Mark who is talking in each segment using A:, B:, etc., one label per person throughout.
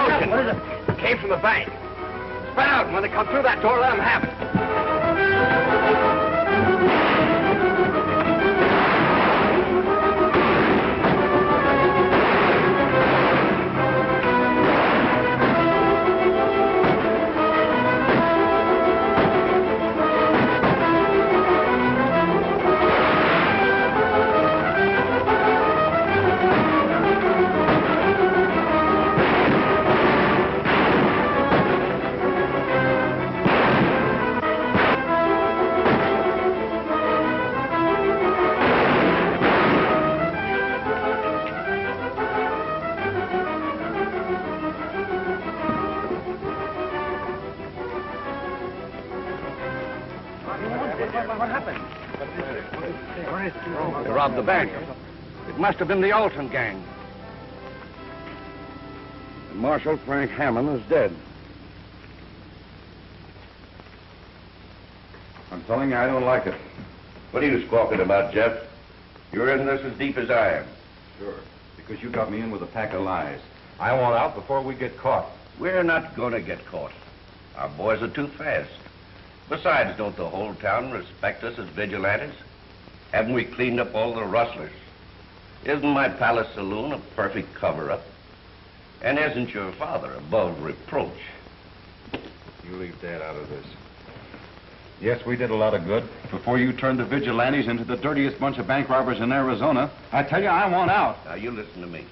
A: explosion. What is it? It came from the bank. Spread out, and when they come through that door, let them have it.
B: What happened?
A: They robbed the bank. It must have been the Alton gang. And Marshal Frank Hammond is dead.
C: I'm telling you, I don't like it.
D: What are you squawking about, Jeff? You're in this as deep as I am.
C: Sure, because you got me in with a pack of lies. I want out before we get caught.
D: We're not going to get caught. Our boys are too fast. Besides, don't the whole town respect us as vigilantes? Haven't we cleaned up all the rustlers? Isn't my palace saloon a perfect cover-up? And isn't your father above reproach?
C: You leave Dad out of this. Yes, we did a lot of good. Before you turned the vigilantes into the dirtiest bunch of bank robbers in Arizona, I tell you, I want out.
D: Now, you listen to me.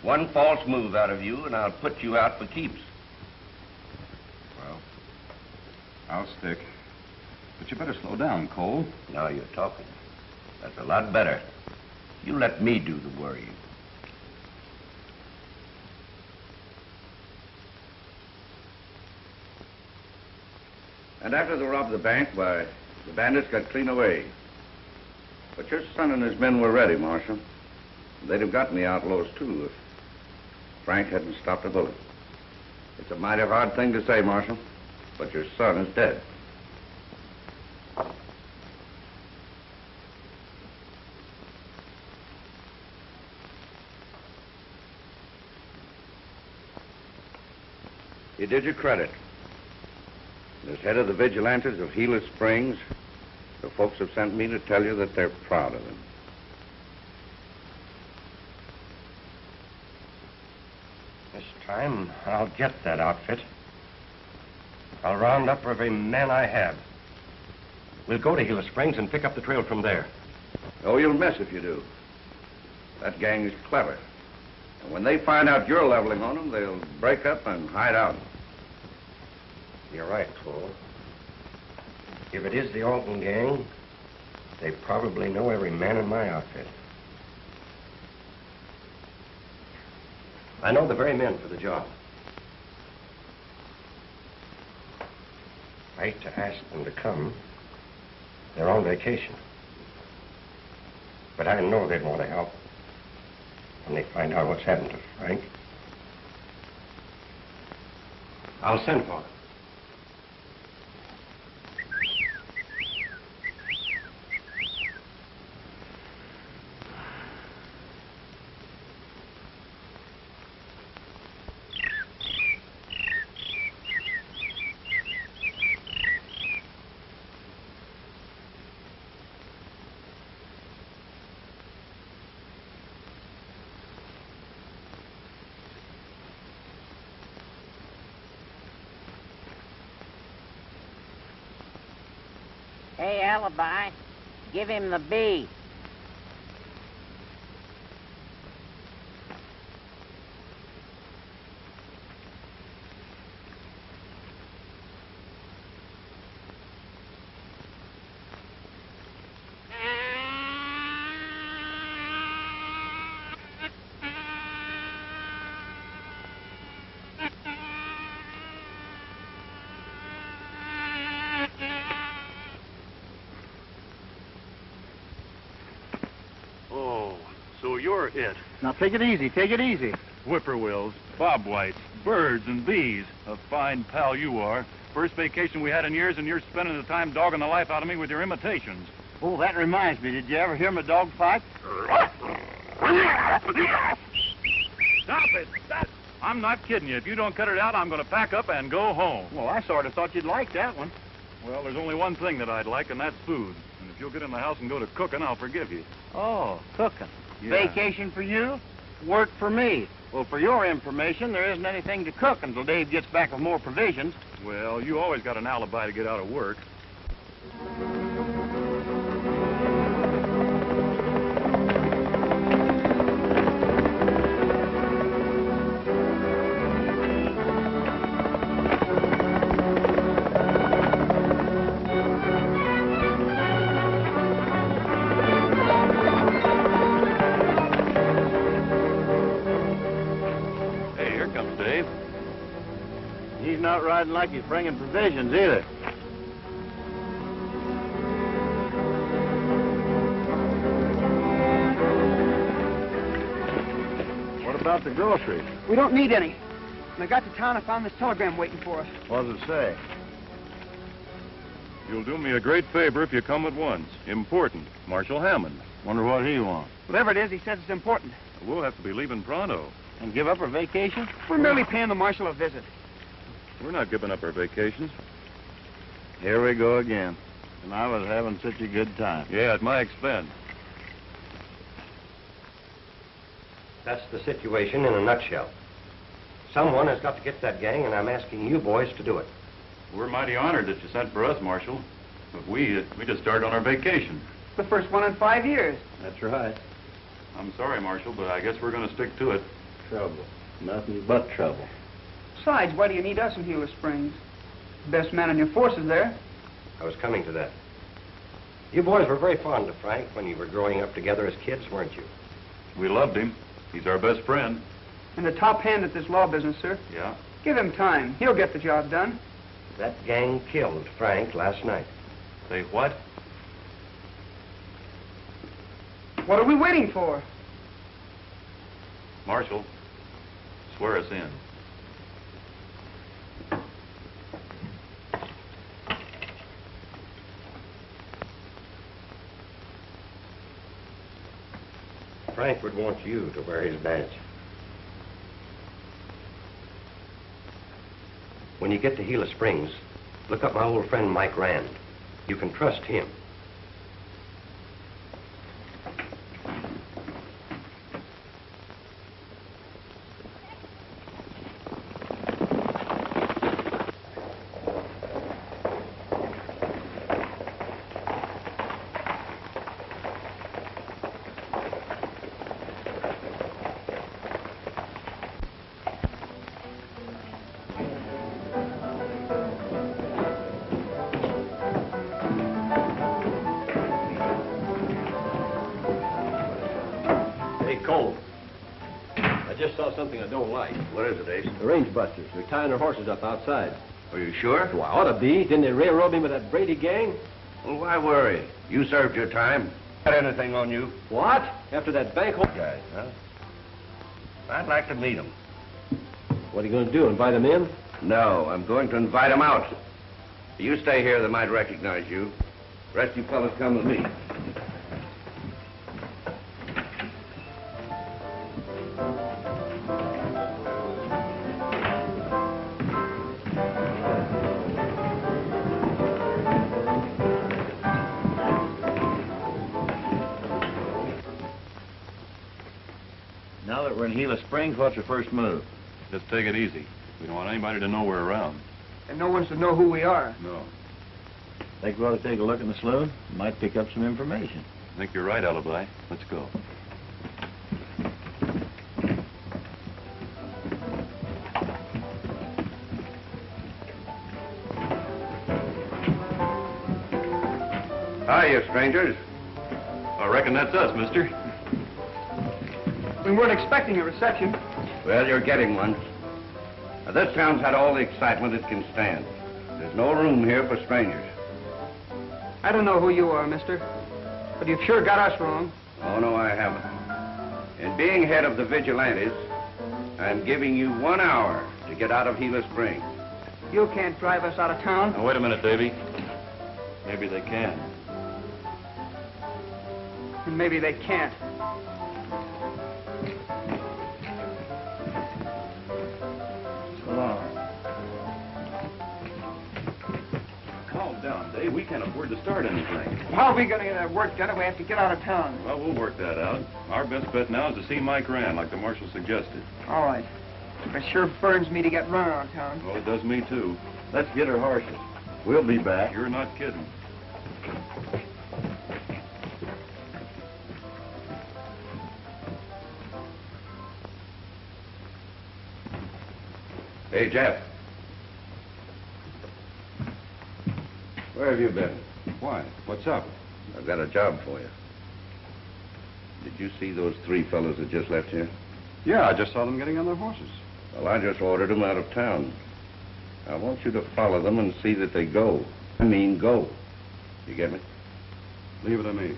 D: One false move out of you, and I'll put you out for keeps.
C: Well, I'll stick. But you better slow down, Cole.
D: Now you're talking. That's a lot better. You let me do the worrying.
A: And after they robbed the bank, why, the bandits got clean away. But your son and his men were ready, Marshal. They'd have gotten the outlaws, too, if Frank hadn't stopped a bullet. It's a mighty hard thing to say, Marshal, but your son is dead. You did your credit. As head of the vigilantes of Gila Springs, the folks have sent me to tell you that they're proud of him.
B: This time, I'll get that outfit. I'll round up every man I have. We'll go to Gila Springs and pick up the trail from there.
A: Oh, you'll miss if you do. That gang is clever. And when they find out you're leveling on them, they'll break up and hide out.
B: You're right, Cole. If it is the Alton gang, they probably know every man in my outfit. I know the very men for the job. I hate to ask them to come. They're on vacation. But I know they'd want to help when they find out what's happened to Frank. I'll send for them.
E: Hey, Alibi, give him the B.
F: You're it.
G: Now, take it easy, take it easy.
F: Whippoorwills, bobwhites, birds, and bees. A fine pal you are. First vacation we had in years, and you're spending the time dogging the life out of me with your imitations.
G: Oh, that reminds me. Did you ever hear my dog fight?
F: Stop it! I'm not kidding you. If you don't cut it out, I'm going to pack up and go home.
G: Well, I sort of thought you'd like that one.
F: Well, there's only one thing that I'd like, and that's food. And if you'll get in the house and go to cooking, I'll forgive you.
G: Oh, cooking.
F: Yeah.
G: Vacation for you, work for me. Well, for your information, there isn't anything to cook until Dave gets back with more provisions.
F: Well, you always got an alibi to get out of work.
G: He's not riding like he's bringing provisions either. What about the groceries?
H: We don't need any. When I got to town, I found this telegram waiting for us.
G: What does it say?
F: You'll do me a great favor if you come at once. Important. Marshal Hammond.
G: Wonder what he wants.
H: Whatever it is, he says it's important.
F: We'll have to be leaving pronto.
G: And give up our vacation?
H: We're merely paying the marshal a visit.
F: We're not giving up our vacations.
G: Here we go again. And I was having such a good time.
F: Yeah, at my expense.
B: That's the situation in a nutshell. Someone has got to get that gang, and I'm asking you boys to do it.
F: We're mighty honored that you sent for us, Marshal. But we just started on our vacation.
H: The first one in 5 years.
G: That's right.
F: I'm sorry, Marshal, but I guess we're going to stick to it.
G: Trouble. Nothing but trouble.
H: Besides, why do you need us in Gila Springs? The best man on your force is there.
B: I was coming to that. You boys were very fond of Frank when you were growing up together as kids, weren't you?
F: We loved him. He's our best friend.
H: And the top hand at this law business, sir.
F: Yeah.
H: Give him time. He'll get the job done.
B: That gang killed Frank last night.
F: Say what?
H: What are we waiting for?
F: Marshal, swear us in.
B: Frank would want you to wear his badge. When you get to Gila Springs, look up my old friend Mike Rand. You can trust him.
I: Something I don't like.
D: What is it, Ace?
I: The range busters. They're tying their horses up outside.
D: Are you sure?
I: Well, I ought to be. Didn't they railroad me with that Brady gang?
D: Well, why worry? You served your time. Got anything on you?
I: What? After that bank hole?
D: Guys, huh? I'd like to meet them.
I: What are you going to do, invite them in?
D: No, I'm going to invite them out. You stay here, they might recognize you. The rest of you fellas come with me.
G: Now that we're in Gila Springs, what's your first move?
F: Just take it easy. We don't want anybody to know we're around.
H: And no one's to know who we are.
F: No.
G: Think we ought to take a look in the saloon? Might pick up some information.
F: I think you're right, Alibi. Let's go.
D: Hi, you strangers.
F: I reckon that's us, mister.
H: We weren't expecting a reception.
D: Well, you're getting one. Now, this town's had all the excitement it can stand. There's no room here for strangers.
H: I don't know who you are, mister, but you've sure got us wrong.
D: Oh, no, I haven't. In being head of the vigilantes, I'm giving you 1 hour to get out of Gila Springs.
H: You can't drive us out of town.
F: Now, wait a minute, Davy. Maybe they can.
H: And maybe they can't.
F: Dave, we can't afford to start anything.
H: How are we going to get that work done if we have to get out of town?
F: Well, we'll work that out. Our best bet now is to see Mike Rand, like the marshal suggested.
H: All right. But it sure burns me to get run out of town.
F: Well, it does me, too.
C: Let's get our horses. We'll be back.
F: You're not kidding.
A: Hey, Jeff. Where have you been?
C: Why? What's up?
A: I've got a job for you. Did you see those 3 fellows that just left here?
C: Yeah, I just saw them getting on their horses.
A: Well, I just ordered them out of town. I want you to follow them and see that they go. I mean, go. You get me?
C: Leave it to me.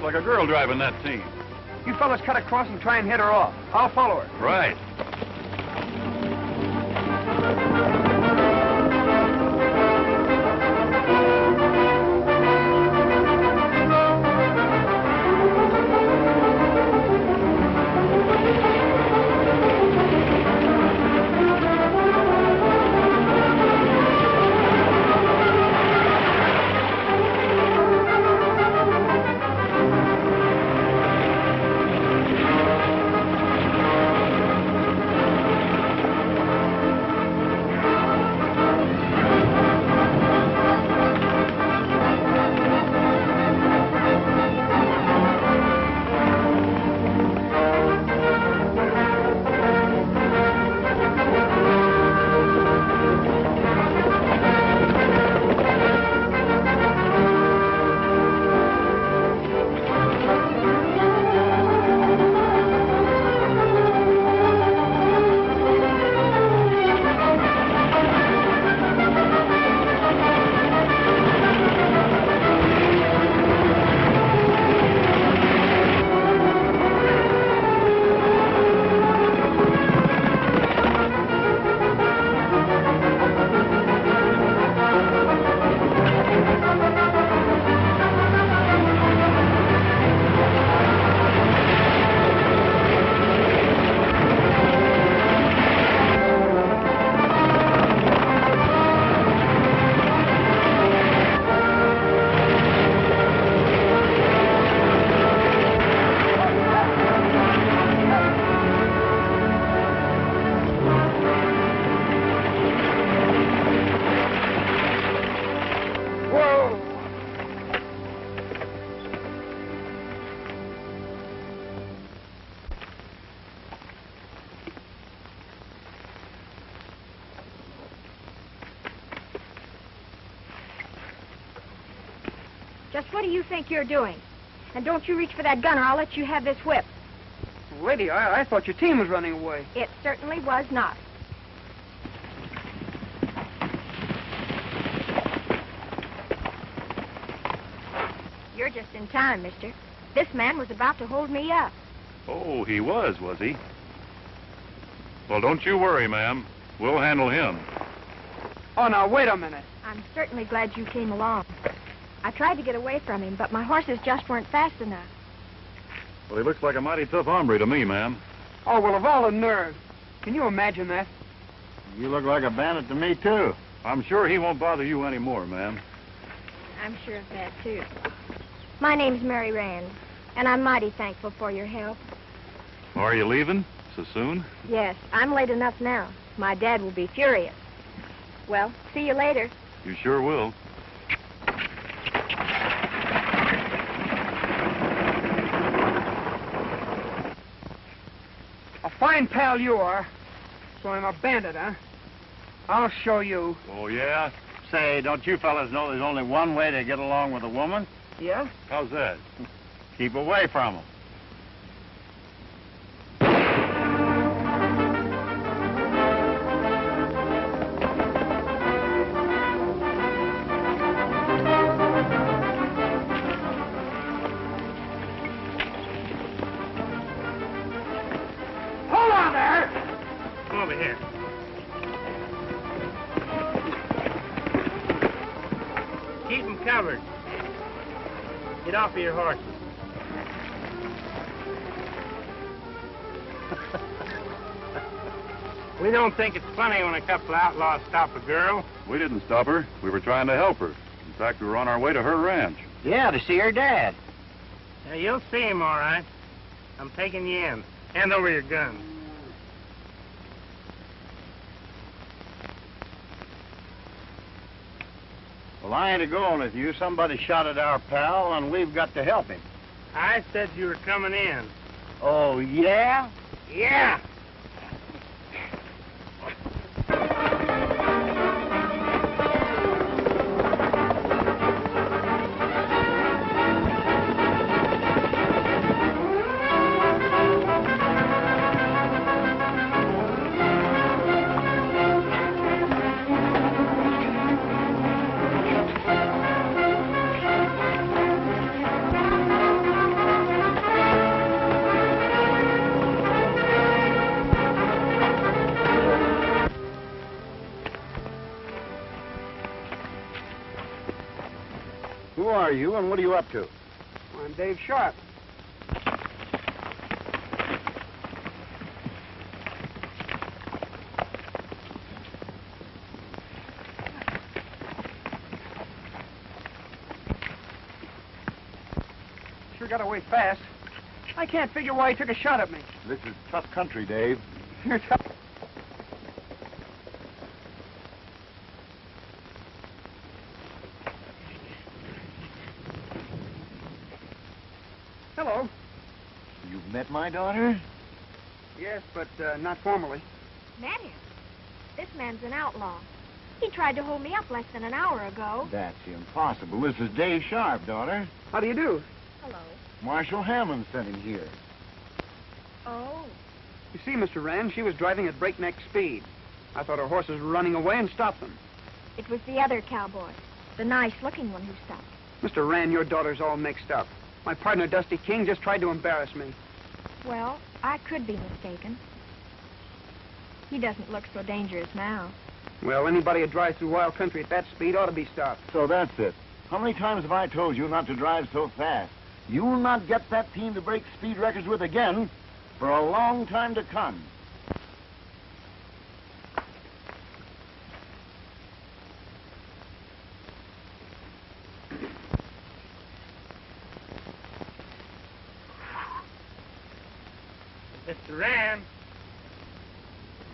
F: Like a girl driving that team.
H: You fellas cut across and try and hit her off. I'll follow her.
F: Right.
J: Just what do you think you're doing? And don't you reach for that gun or I'll let you have this whip.
H: Lady, I thought your team was running away.
J: It certainly was not. You're just in time, mister. This man was about to hold me up.
F: Oh, he was he? Well, don't you worry, ma'am. We'll handle him.
H: Oh, now, wait a minute.
J: I'm certainly glad you came along. I tried to get away from him, but my horses just weren't fast enough.
F: Well, he looks like a mighty tough hombre to me, ma'am.
H: Oh, well, of all the nerve. Can you imagine that?
G: You look like a bandit to me, too.
F: I'm sure he won't bother you anymore, ma'am.
J: I'm sure of that, too. My name's Mary Rands, and I'm mighty thankful for your help.
F: Are you leaving so soon?
J: Yes, I'm late enough now. My dad will be furious. Well, see you later.
F: You sure will.
H: A fine pal you are. So I'm a bandit, huh? I'll show you.
G: Oh, yeah? Say, don't you fellas know there's only one way to get along with a woman?
H: Yeah?
F: How's that?
G: Keep away from them.
H: Hold on there!
G: Come over here. Keep them covered. Get off of your horses. We don't think it's funny when a couple of outlaws stop a girl.
F: We didn't stop her. We were trying to help her. In fact, we were on our way to her ranch.
G: Yeah, to see her dad. Now, you'll see him, all right. I'm taking you in. Hand over your gun. Well, I ain't a-going with you. Somebody shot at our pal, and we've got to help him. I said you were coming in. Oh, yeah? Yeah! Who are you, and what are you up to?
H: I'm Dave Sharpe. Sure got away fast. I can't figure why he took a shot at me.
C: This is tough country, Dave.
H: You're tough. Hello.
C: You've met my daughter?
H: Yes, but not formally.
J: Met him? This man's an outlaw. He tried to hold me up less than an hour ago.
C: That's impossible. This is Dave Sharpe, daughter.
H: How do you do?
J: Hello.
C: Marshal Hammond sent him here.
J: Oh.
H: You see, Mr. Rand, she was driving at breakneck speed. I thought her horses were running away and stopped them.
J: It was the other cowboy, the nice-looking one who stopped.
H: Mr. Rand, your daughter's all mixed up. My partner, Dusty King, just tried to embarrass me.
J: Well, I could be mistaken. He doesn't look so dangerous now.
H: Well, anybody who drives through wild country at that speed ought to be stopped.
C: So that's it. How many times have I told you not to drive so fast? You will not get that team to break speed records with again for a long time to come.
G: Mr. Rand,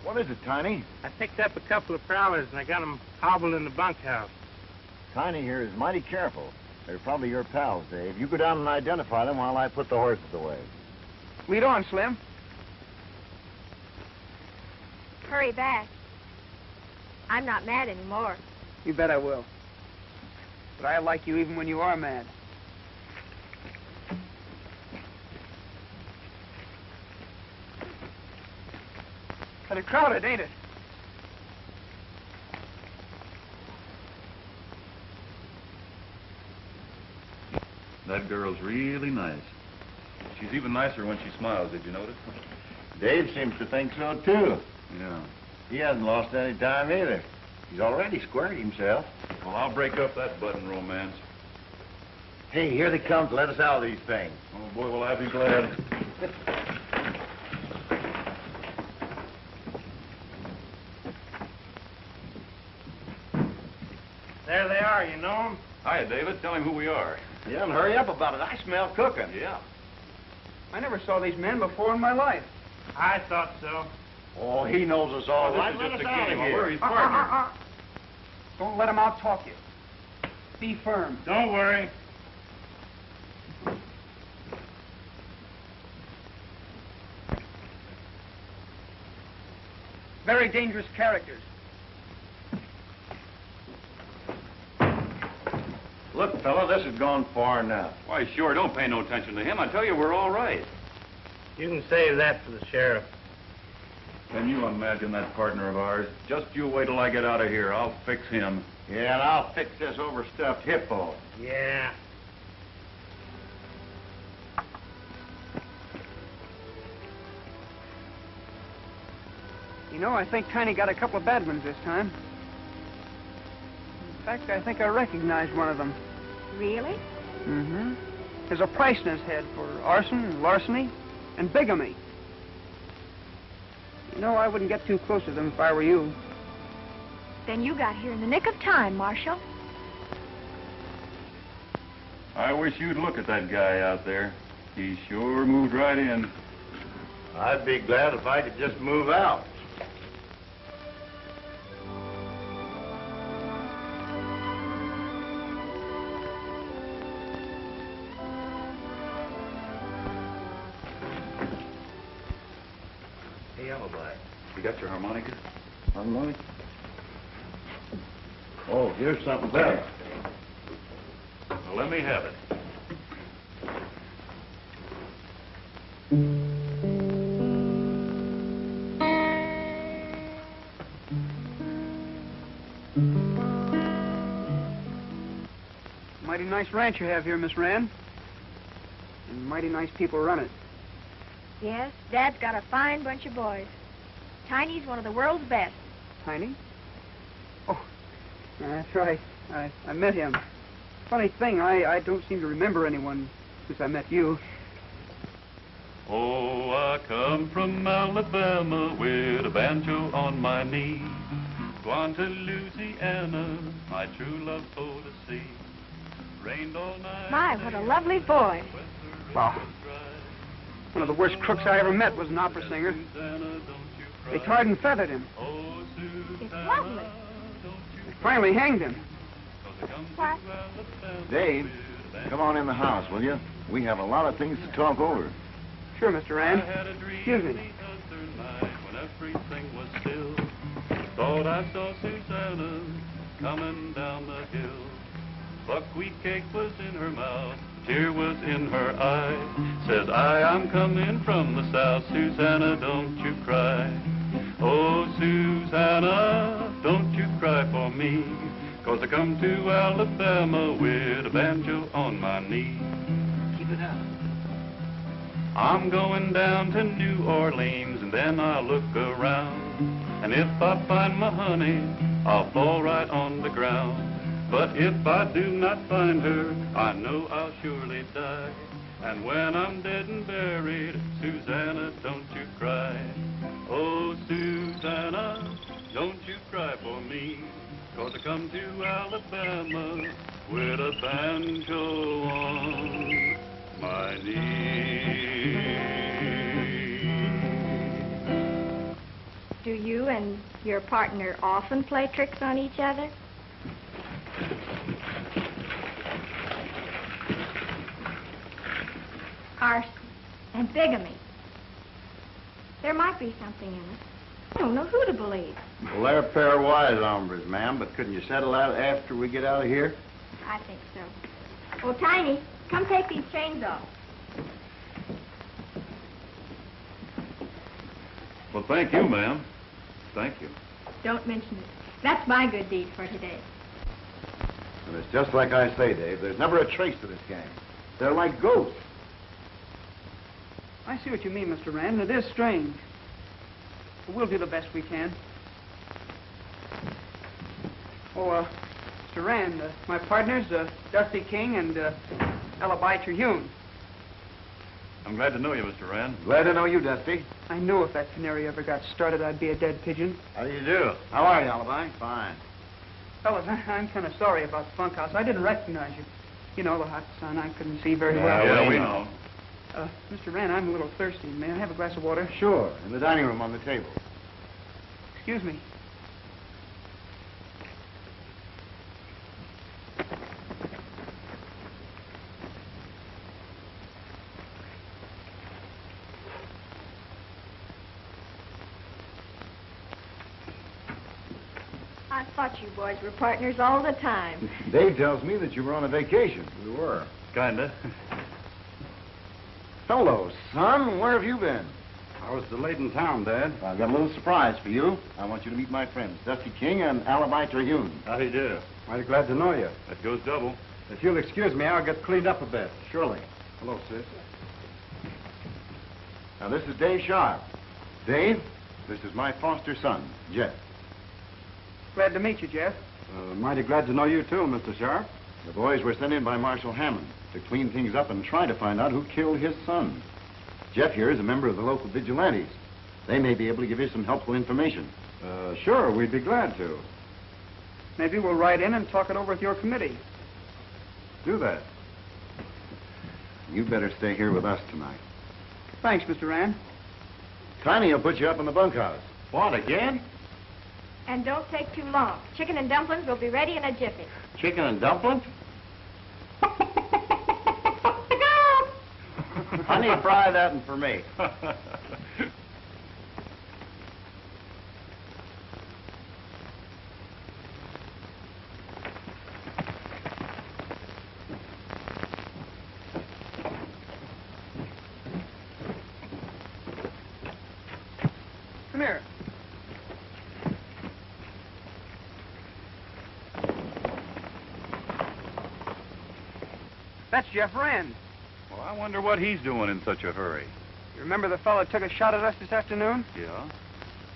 C: What is it, Tiny?
G: I picked up a couple of prowlers, and I got them hobbled in the bunkhouse.
C: Tiny here is mighty careful. They're probably your pals, Dave. You go down and identify them while I put the horses away.
H: Lead on, Slim.
J: Hurry back. I'm not mad anymore.
H: You bet I will. But I like you even when you are mad. Kind of crowded, ain't it?
F: That girl's really nice. She's even nicer when she smiles, did you notice?
C: Dave seems to think so, too.
F: Yeah.
C: He hasn't lost any time either.
G: He's already squared himself.
F: Well, I'll break up that budding romance.
G: Hey, here they come to let us out of these things.
F: Oh, boy, will I be glad.
G: There they are, you know them?
F: Hi, David. Tell him who we are.
G: Yeah, and hurry up about it. I smell cooking.
F: Yeah.
H: I never saw these men before in my life.
G: I thought so. Oh, he knows us all
F: This
G: right.
F: is
G: Let
F: just
G: us
F: a
G: out
F: game.
G: of here.
F: We're his partners.
H: Don't let them out-talk you. Be firm.
G: Don't worry.
H: Very dangerous characters.
G: Look, fella, this has gone far enough.
F: Why, sure, don't pay no attention to him. I tell you, we're all right.
G: You can save that for the sheriff.
F: Can you imagine that partner of ours? Just you wait till I get out of here. I'll fix him.
G: Yeah, and I'll fix this overstuffed hippo. Yeah.
H: You know, I think Tiny got a couple of bad ones this time. In fact, I think I recognize one of them.
J: Really?
H: Mm-hmm. There's a price in his head for arson, larceny, and bigamy. You know, I wouldn't get too close to them if I were you.
J: Then you got here in the nick of time, Marshal.
F: I wish you'd look at that guy out there. He sure moved right in.
G: I'd be glad if I could just move out.
F: Hey, Alibi, you got your harmonica?
G: Harmonica? Oh, here's something better.
F: Well, let me have it.
H: Mighty nice ranch you have here, Miss Rand. And mighty nice people run it.
J: Yes, Dad's got a fine bunch of boys. Tiny's one of the world's best.
H: Tiny? Oh, that's right. I met him. Funny thing, I don't seem to remember anyone since I met you.
F: Oh, I come from Alabama with a banjo on my knee. Gone to Louisiana, my true love for to see. Rained all night.
J: My, what a lovely voice.
H: Wow. One of the worst crooks I ever met was an opera singer. They tarred and feathered him.
J: It's lovely.
H: They finally hanged him.
J: What?
G: Dave, come on in the house, will you? We have a lot of things to talk over.
H: Sure, Mr. Rand. Excuse me.
F: When everything was still, thought I saw Susanna coming down the hill. Buckwheat cake was in her mouth, tear was in her eye. Says I'm coming from the south, Susanna, don't you cry. Oh, Susanna, don't you cry for me, 'cause I come to Alabama with a banjo on my knee.
H: Keep it up.
F: I'm going down to New Orleans, and then I'll look around. And if I find my honey, I'll fall right on the ground. But if I do not find her, I know I'll surely die. And when I'm dead and buried, Susanna, don't you cry. Oh, Susanna, don't you cry for me, 'cause I come to Alabama with a banjo on my knee.
J: Do you and your partner often play tricks on each other? Arson and bigamy. There might be something in it. I don't know who to believe.
G: Well, they're a pair of wise hombres, ma'am, but couldn't you settle that after we get out of here?
J: I think so. Oh, Tiny, come take these chains off.
F: Well, thank you, ma'am. Thank you.
J: Don't mention it. That's my good deed for today.
G: And it's just like I say, Dave. There's never a trace to this gang. They're like ghosts.
H: I see what you mean, Mr. Rand. It is strange. But we'll do the best we can. Oh, Mr. Rand, my partners, Dusty King and Alibi Terhune.
F: I'm glad to know you, Mr. Rand.
G: Glad to know you, Dusty.
H: I knew if that canary ever got started, I'd be a dead pigeon.
G: How do you do? How are you, Alibi? Fine.
H: Fellas, I'm kind of sorry about the bunkhouse. I didn't recognize you. You know, the hot sun, I couldn't see very well.
F: Yeah, we know.
H: Mr. Rand, I'm a little thirsty. May I have a glass of water?
G: Sure. In the dining room on the table.
H: Excuse me.
J: I thought you boys were partners all the time.
G: Dave tells me that you were on a vacation. We were.
F: Kinda.
G: Hello, son. Where have you been?
C: I was delayed in town, Dad.
G: I've got a little surprise for you. I want you to meet my friends, Dusty King and Alibi Terhune.
F: How do you do?
C: Mighty glad to know you.
F: That goes double.
C: If you'll excuse me, I'll get cleaned up a bit.
G: Surely.
C: Hello, sis.
G: Now, this is Dave Sharpe. Dave, this is my foster son, Jeff.
H: Glad to meet you, Jeff.
C: Mighty glad to know you, too, Mr. Sharpe.
G: The boys were sent in by Marshal Hammond to clean things up and try to find out who killed his son. Jeff here is a member of the local vigilantes. They may be able to give you some helpful information.
C: Sure, we'd be glad to.
H: Maybe we'll ride in and talk it over with your committee.
C: Do that.
G: You better stay here with us tonight.
H: Thanks, Mr. Rand.
G: Tiny will put you up in the bunkhouse. What, again?
J: And don't take too long. Chicken and dumplings will be ready in a jiffy.
G: Chicken and dumplings? Honey, fry that one for me.
H: Come here. That's Jeff Rand.
F: Well, I wonder what he's doing in such a hurry.
H: You remember the fellow that took a shot at us this afternoon?
F: Yeah?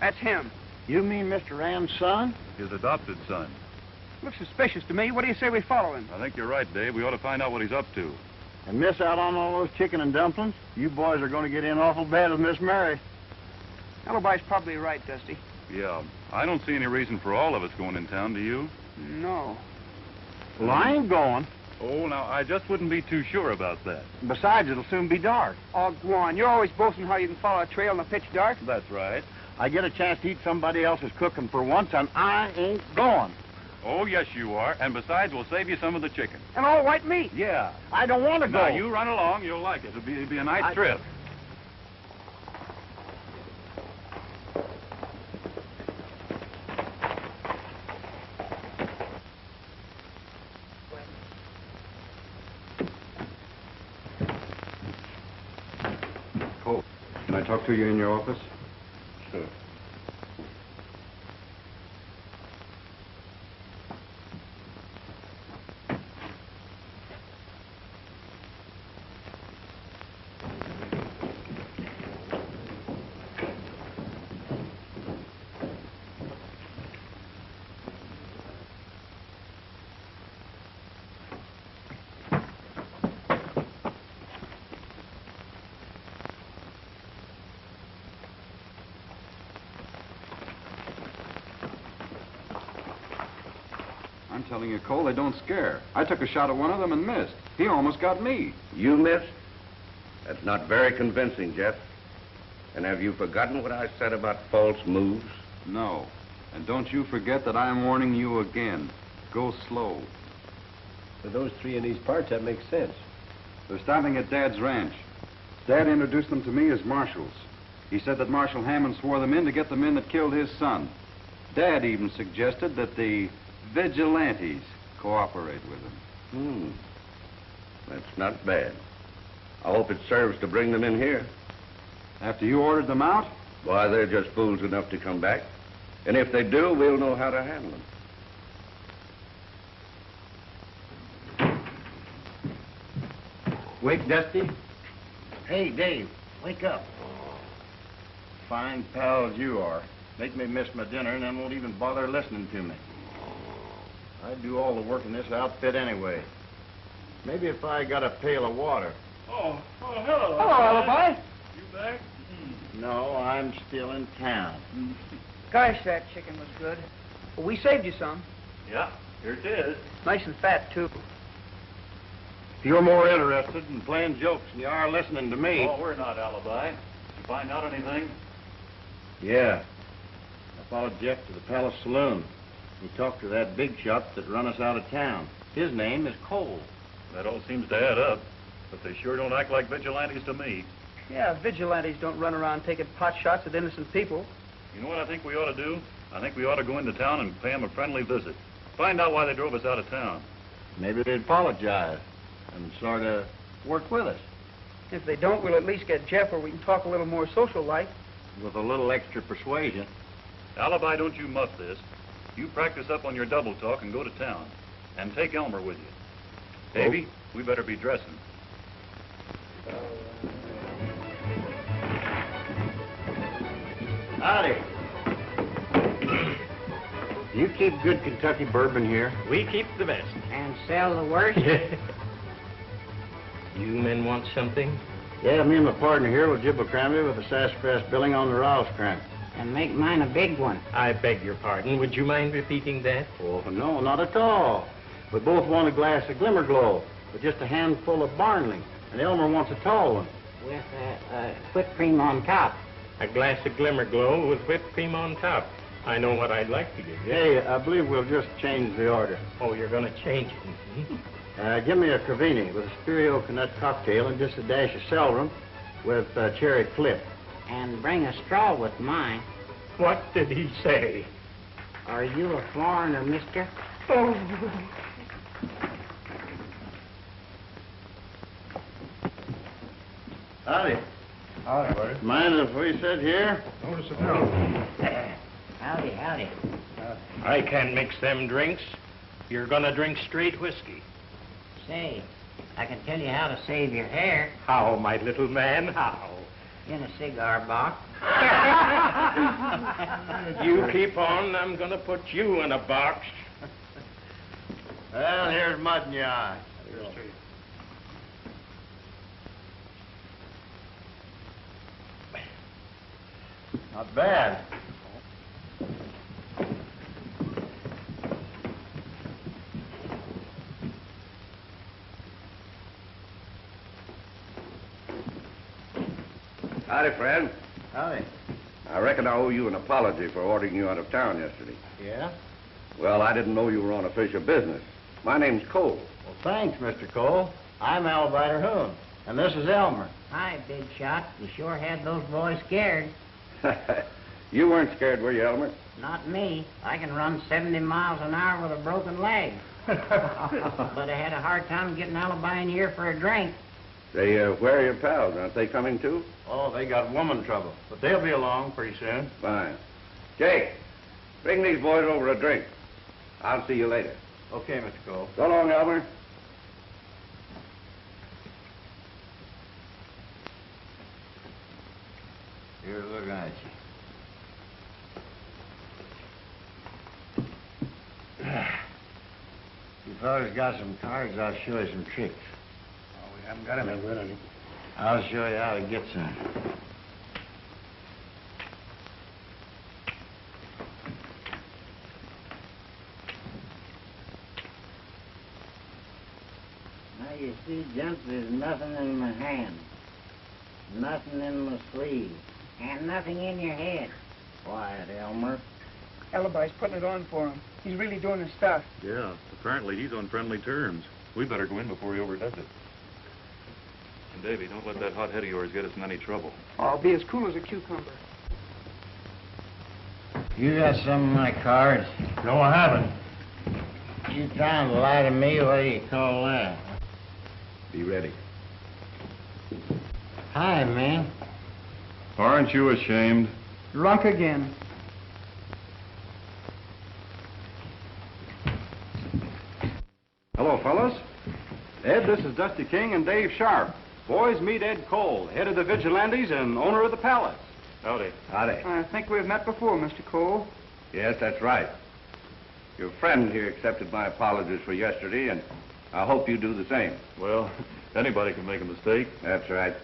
H: That's him.
G: You mean Mr. Rand's son?
F: His adopted son.
H: Looks suspicious to me. What do you say we follow him?
F: I think you're right, Dave. We ought to find out what he's up to.
G: And miss out on all those chicken and dumplings? You boys are going to get in awful bad with Miss Mary.
H: Alibi's probably right, Dusty.
F: Yeah. I don't see any reason for all of us going in town, do you?
H: No.
G: Well, I ain't going.
F: Oh, now, I just wouldn't be too sure about that.
G: Besides, it'll soon be dark.
H: Oh, go on. You're always boasting how you can follow a trail in the pitch dark.
F: That's right.
G: I get a chance to eat somebody else's cooking for once, and I ain't going.
F: Oh, yes, you are. And besides, we'll save you some of the chicken.
H: And all white meat.
F: Yeah.
G: I don't want to go.
F: Now, you run along. You'll like it. It'll be a nice trip.
C: Cole, can I talk to you in your office?
A: Sure.
C: I'm telling you, Cole, they don't scare. I took a shot at one of them and missed. He almost got me.
A: You missed? That's not very convincing, Jeff. And have you forgotten what I said about false moves?
C: No. And don't you forget that I am warning you again. Go slow.
I: For those three in these parts, that makes sense.
C: They're stopping at Dad's ranch. Dad introduced them to me as marshals. He said that Marshal Hammond swore them in to get the men that killed his son. Dad even suggested that the vigilantes cooperate with him.
A: That's not bad. I hope it serves to bring them in here.
C: After you ordered them out?
A: Why, they're just fools enough to come back. And if they do, we'll know how to handle them.
G: Wake, Dusty. Hey, Dave, wake up. Fine pals you are. Make me miss my dinner and then won't even bother listening to me. I do all the work in this outfit anyway. Maybe if I got a pail of water.
F: Oh, hello.
H: Hello, Alibi.
F: You back?
G: No, I'm still in town.
H: Gosh, that chicken was good. Well, we saved you some.
F: Yeah, here it is.
H: Nice and fat, too.
G: If you're more interested in playing jokes than you are listening to me.
F: Oh, we're not, Alibi. Did you find out anything?
G: Yeah. I followed Jeff to the Palace Saloon. He talked to that big shot that run us out of town. His name is Cole.
F: That all seems to add up, but they sure don't act like vigilantes to me.
H: Yeah, vigilantes don't run around taking pot shots at innocent people.
F: You know what I think we ought to do? I think we ought to go into town and pay them a friendly visit. Find out why they drove us out of town.
G: Maybe they'd apologize and sort of work with us.
H: If they don't, we'll at least get Jeff where we can talk a little more social-like.
G: With a little extra persuasion.
F: Alibi, don't you muff this. You practice up on your double talk and go to town. And take Elmer with you. Davy, we better be dressing.
G: Howdy. Do you keep good Kentucky bourbon here?
B: We keep the best.
E: And sell the worst?
B: You men want something?
G: Yeah, me and my partner here will jibble cranberry with a sassafras billing on the Rosecrans.
E: And make mine a big one.
B: I beg your pardon. Would you mind repeating that?
G: Oh, no, not at all. We both want a glass of Glimmer Glow, with just a handful of Barnley. And Elmer wants a tall one.
E: With whipped cream on top.
B: A glass of Glimmer Glow with whipped cream on top. I know what I'd like to give you.
G: Hey, I believe we'll just change the order.
B: Oh, you're going to change it.
G: Give me a Cravini with a Spirito Nut cocktail and just a dash of celery with cherry clip.
E: And bring a straw with mine.
B: What did he say?
E: Are you a foreigner, mister?
B: Oh.
G: Howdy.
C: Howdy, buddy.
G: Mind if we sit here?
C: Notice it now.
E: Howdy, howdy.
B: I can't mix them drinks. You're going to drink straight whiskey.
E: Say, I can tell you how to save your hair.
B: How, my little man, how?
E: In a cigar box.
B: You keep on, I'm going to put you in a box.
G: Well, here's mud in your eye. Not bad.
A: Howdy, friend.
G: Howdy.
A: I reckon I owe you an apology for ordering you out of town yesterday.
G: Yeah?
A: Well, I didn't know you were on official business. My name's Cole.
G: Well, thanks, Mr. Cole. I'm Alibi Terhune, and this is Elmer.
E: Hi, big shot. You sure had those boys scared.
A: You weren't scared, were you, Elmer?
E: Not me. I can run 70 miles an hour with a broken leg. But I had a hard time getting Alibi in here for a drink.
A: Say, where are your pals? Aren't they coming too?
G: Oh, they got woman trouble, but they'll be along pretty soon.
A: Fine. Jake, bring these boys over a drink. I'll see you later.
G: Okay, Mr. Cole.
A: So long, Elmer.
G: Here's looking at you. You fellas got some cards, I'll show you some tricks.
C: Oh, we haven't got any, really.
G: I'll show you how to get some.
E: Now, you see, gents, there's nothing in my hand. Nothing in my sleeve. And nothing in your head. Quiet, Elmer.
H: Alibi's putting it on for him. He's really doing his stuff.
F: Yeah, apparently he's on friendly terms. We better go in before he overdoes it. And Davy, don't let that hot head of yours get us in any trouble.
H: I'll be as cool as a cucumber.
G: You got some of my cards?
B: No, I haven't.
G: You trying to lie to me? What do you call that?
A: Be ready.
G: Hi, man.
F: Aren't you ashamed?
H: Drunk again.
C: Hello, fellas. Ed, this is Dusty King and Dave Sharpe. Boys, meet Ed Cole, head of the Vigilantes and owner of the Palace.
F: Howdy.
A: Howdy.
H: I think we've met before, Mr. Cole.
A: Yes, that's right. Your friend here accepted my apologies for yesterday, and I hope you do the same.
F: Well, anybody can make a mistake.
A: That's right.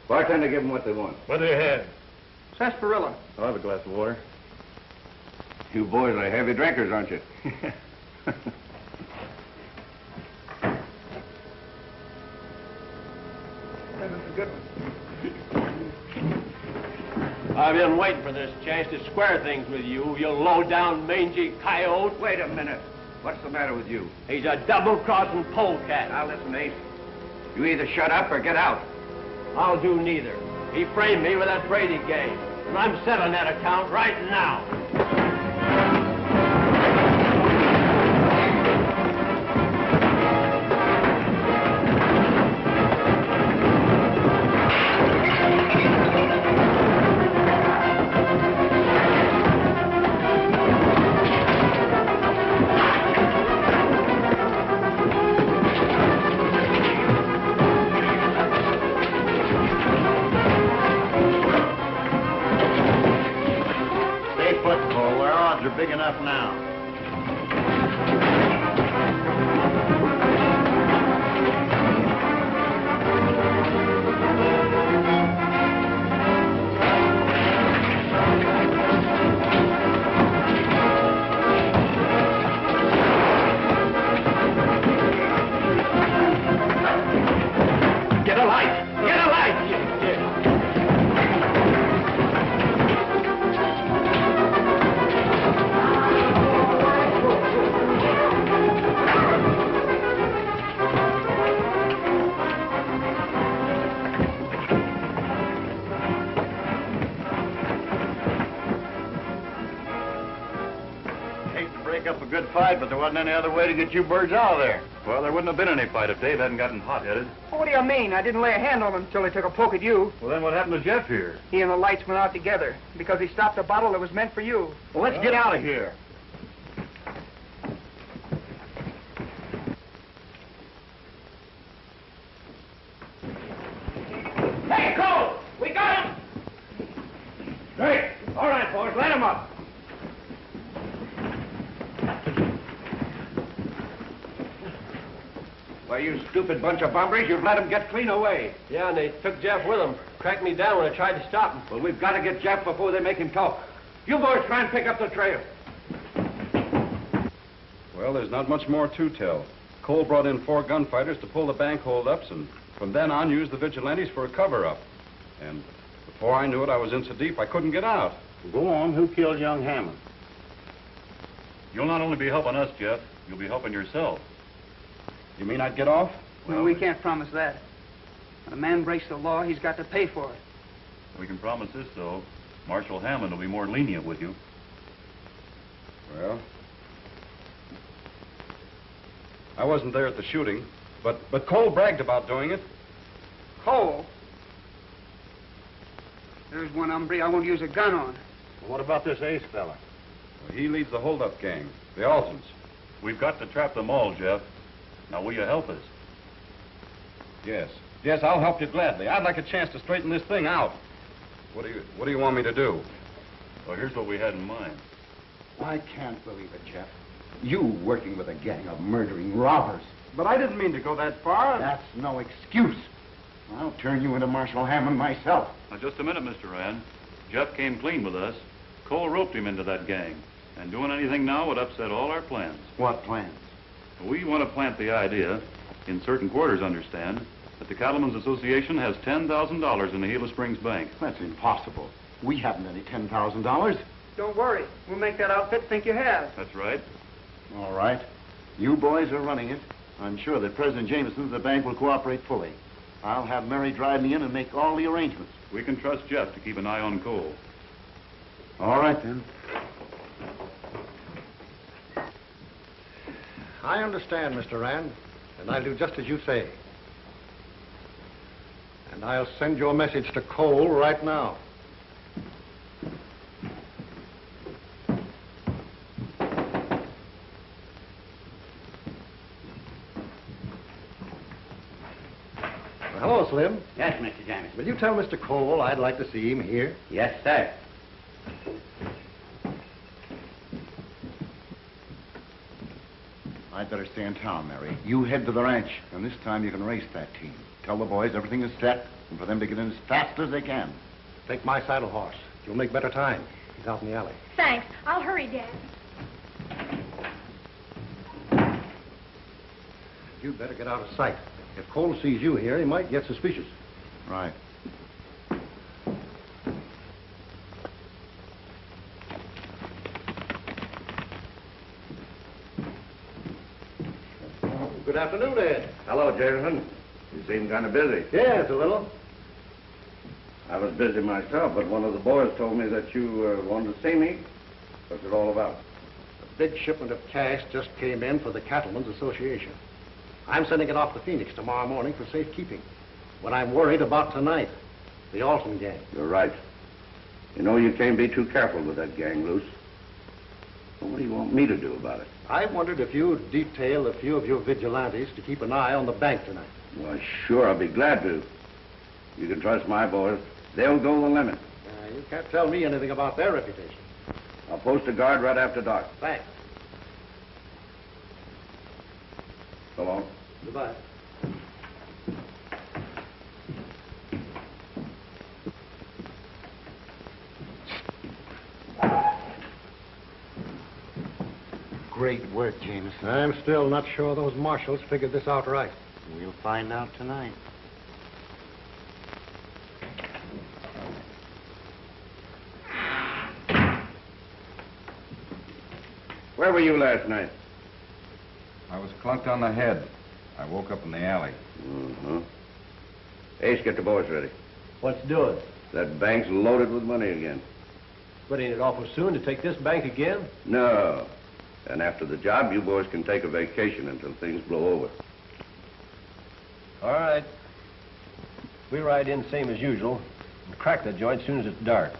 A: Bartender, give them what they want.
F: What do you have?
H: Sarsaparilla.
F: I'll have a glass of water.
A: You boys are heavy drinkers, aren't you?
H: That was a good one.
I: I've been waiting for this chance to square things with you, you low-down, mangy coyote.
A: Wait a minute. What's the matter with you?
I: He's a double-crossing polecat.
A: Now, listen, Ace. You either shut up or get out.
I: I'll do neither. He framed me with that Brady game, and I'm settling that account right now.
G: Big enough now.
I: Get a light! Get a light!
G: Up a good fight, but there wasn't any other way to get you birds out of there.
F: Well, there wouldn't have been any fight if Dave hadn't gotten hot-headed.
H: What do you mean? I didn't lay a hand on him until he took a poke at you.
F: Well, then what happened to Jeff here?
H: He and the lights went out together because he stopped a bottle that was meant for you.
G: Well, let's get out of here.
A: Hey, Cole! We got him! Great. All right, boys, let him up. Why, you stupid bunch of bumbers, you've let him get clean away.
I: Yeah, and they took Jeff with them. Cracked me down when I tried to stop him.
A: Well, we've got to get Jeff before they make him talk. You boys try and pick up the trail.
C: Well, there's not much more to tell. Cole brought in 4 gunfighters to pull the bank holdups, and from then on used the vigilantes for a cover-up. And before I knew it, I was in so deep I couldn't get out.
G: Go on. Who killed young Hammond?
F: You'll not only be helping us, Jeff, you'll be helping yourself.
C: You mean I'd get off?
H: Well, we can't promise that. When a man breaks the law, he's got to pay for it.
F: We can promise this, though. Marshal Hammond will be more lenient with you.
C: Well, I wasn't there at the shooting, but Cole bragged about doing it.
H: Cole? There's one hombre I won't use a gun on.
G: Well, what about this Ace fella?
C: Well, he leads the holdup gang, the Altons.
F: We've got to trap them all, Jeff. Now, will you help us?
C: Yes. Yes, I'll help you gladly. I'd like a chance to straighten this thing out. What do you want me to do?
F: Well, here's what we had in mind.
K: I can't believe it, Jeff. You working with a gang of murdering robbers.
C: But I didn't mean to go that far.
K: That's no excuse. I'll turn you into Marshal Hammond myself.
F: Now, just a minute, Mr. Rand. Jeff came clean with us. Cole roped him into that gang. And doing anything now would upset all our plans.
K: What plans?
F: We want to plant the idea, in certain quarters, understand, that the Cattlemen's Association has $10,000 in the Gila Springs Bank.
K: That's impossible. We haven't any $10,000.
H: Don't worry. We'll make that outfit think you have.
F: That's right.
K: All right. You boys are running it. I'm sure that President Jameson of the bank will cooperate fully. I'll have Mary drive me in and make all the arrangements.
F: We can trust Jeff to keep an eye on Cole.
K: All right, then.
L: I understand, Mr. Rand, and I'll do just as you say. And I'll send your message to Cole right now. Hello, Slim.
E: Yes, Mr. Jameson.
L: Will you tell Mr. Cole I'd like to see him here?
E: Yes, sir.
K: I'd better stay in town, Mary. You head to the ranch, and this time you can race that team. Tell the boys everything is set, and for them to get in as fast as they can.
L: Take my saddle horse. You'll make better time. He's out in the alley.
J: Thanks. I'll hurry, Dad.
L: You'd better get out of sight. If Cole sees you here, he might get suspicious.
K: Right.
L: Good afternoon, Ed.
A: Hello, Jameson. You seem kind of busy.
L: Yes, a little.
A: I was busy myself, but one of the boys told me that you wanted to see me. What's it all about?
L: A big shipment of cash just came in for the Cattlemen's Association. I'm sending it off to Phoenix tomorrow morning for safekeeping. But I'm worried about tonight, the Alton gang.
A: You're right. You know you can't be too careful with that gang loose. Well, what do you want me to do about it?
L: I wondered if you'd detail a few of your vigilantes to keep an eye on the bank tonight.
A: Well, sure, I'll be glad to. You can trust my boys. They'll go the limit.
L: You can't tell me anything about their reputation.
A: I'll post a guard right after dark.
L: Thanks.
A: So long.
L: Goodbye.
K: Great work, Jameson.
L: I'm still not sure those marshals figured this out right.
K: We'll find out tonight.
A: Where were you last night?
C: I was clunked on the head. I woke up in the alley.
A: Mm-hmm. Ace, get the boys ready.
I: What's doing?
A: That bank's loaded with money again.
I: But ain't it awful soon to take this bank again?
A: No. And after the job, you boys can take a vacation until things blow over.
I: All right. We ride in same as usual and crack the joint as soon as it's dark.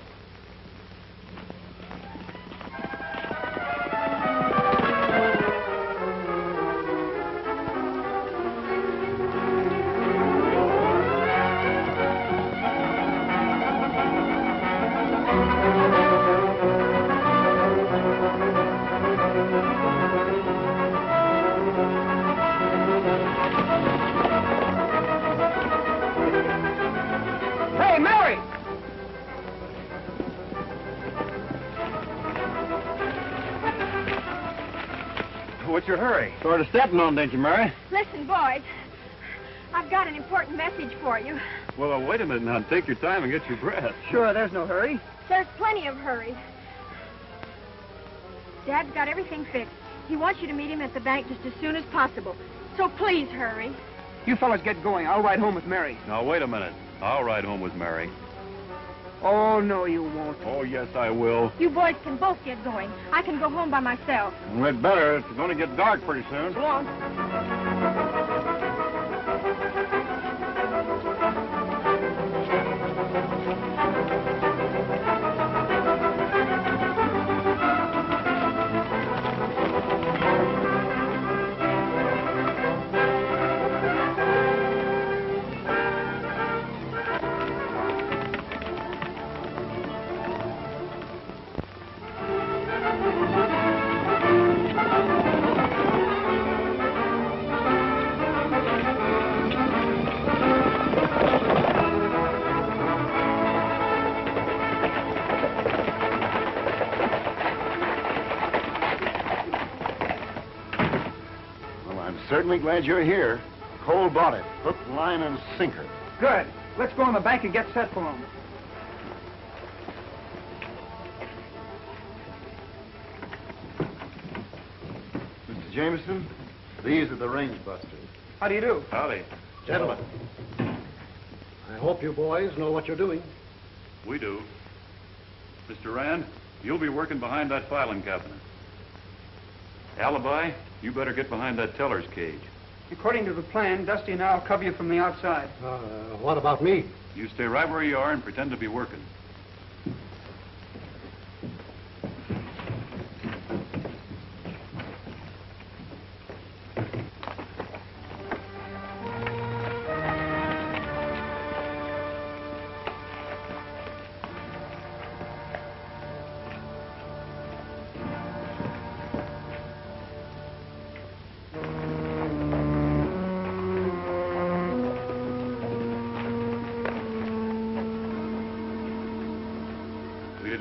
C: What's your hurry?
G: Sort of stepping on, didn't you, Mary?
J: Listen, boys. I've got an important message for you.
F: Well, wait a minute now. Take your time and get your breath.
H: Sure, there's no hurry.
J: There's plenty of hurry. Dad's got everything fixed. He wants you to meet him at the bank just as soon as possible. So please hurry.
H: You fellas get going. I'll ride home with Mary.
F: Now, wait a minute. I'll ride home with Mary.
H: Oh, no, you won't.
F: Oh, yes, I will.
J: You boys can both get going. I can go home by myself.
G: We'd better. It's going to get dark pretty soon.
J: Go on.
K: Certainly glad you're here. Cole bought it. Hook, line, and sinker.
H: Good. Let's go in the bank and get set for him.
K: Mr. Jameson, these are the range busters.
H: How do you do?
F: Howdy.
L: Gentlemen, I hope you boys know what you're doing.
F: We do. Mr. Rand, you'll be working behind that filing cabinet. Alibi, you better get behind that teller's cage.
H: According to the plan, Dusty and I'll cover you from the outside.
L: What about me?
F: You stay right where you are and pretend to be working.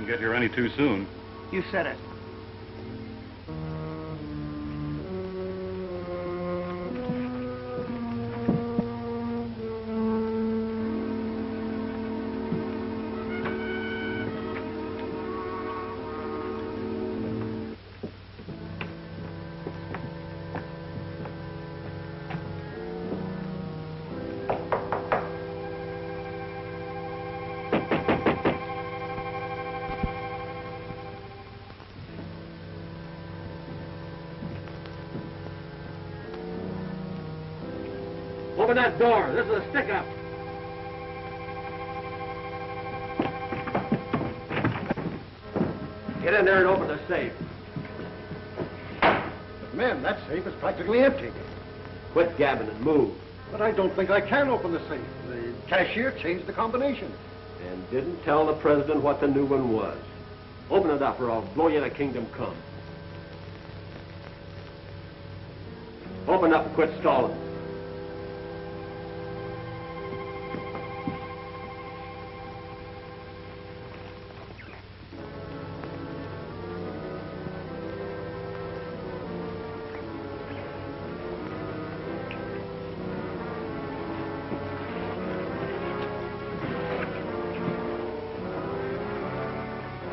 F: get here any too soon.
H: You said it.
I: Open that door. This is a stick-up. Get in there and open the safe.
L: But, men, that safe is practically empty.
I: Quit gabbing and move.
L: But I don't think I can open the safe. The cashier changed the combination.
I: And didn't tell the president what the new one was. Open it up or I'll blow you to kingdom come. Open up and quit stalling.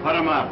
L: Put him up.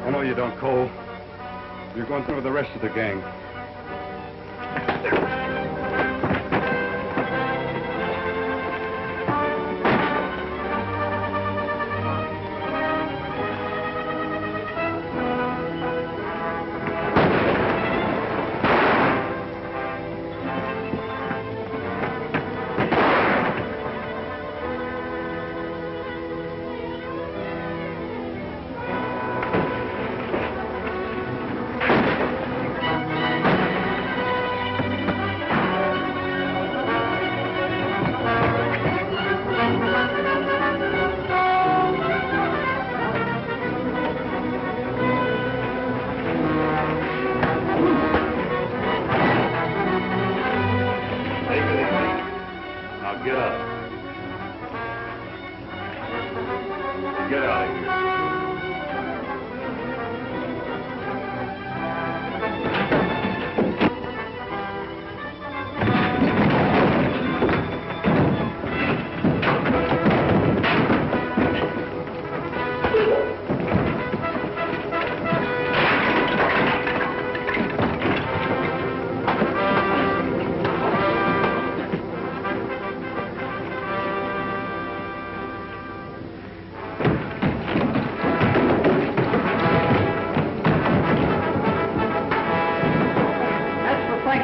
C: I know you don't, Cole. You're going through with the rest of the gang.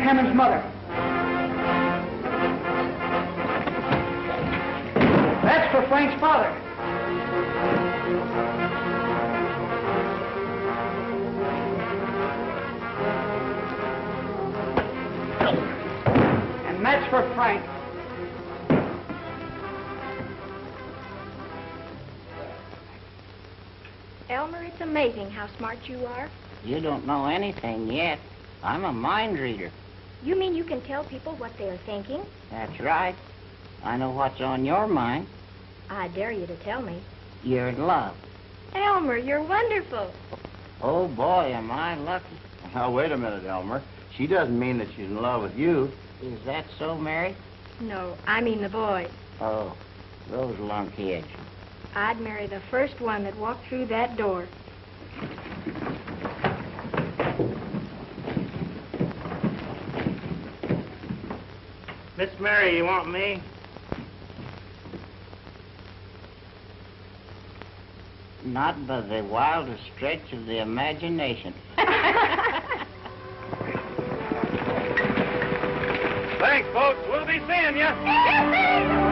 H: Hammond's mother. That's for Frank's father.
E: right.
J: Elmer, it's amazing how smart you are.
E: You don't know anything yet. I'm a mind reader.
J: You mean you can tell people what they're thinking?
E: That's right. I know what's on your mind.
J: I dare you to tell me.
E: You're in love.
J: Elmer, you're wonderful.
E: Oh, boy, am I lucky.
K: Now, wait a minute, Elmer. She doesn't mean that she's in love with you.
E: Is that so, Mary?
J: No, I mean the boy.
E: Oh, those lunkheads.
J: I'd marry the first one that walked through that door.
G: Miss Mary, you want me?
E: Not by the wildest stretch of the imagination.
G: Thanks, folks. We'll be seeing you.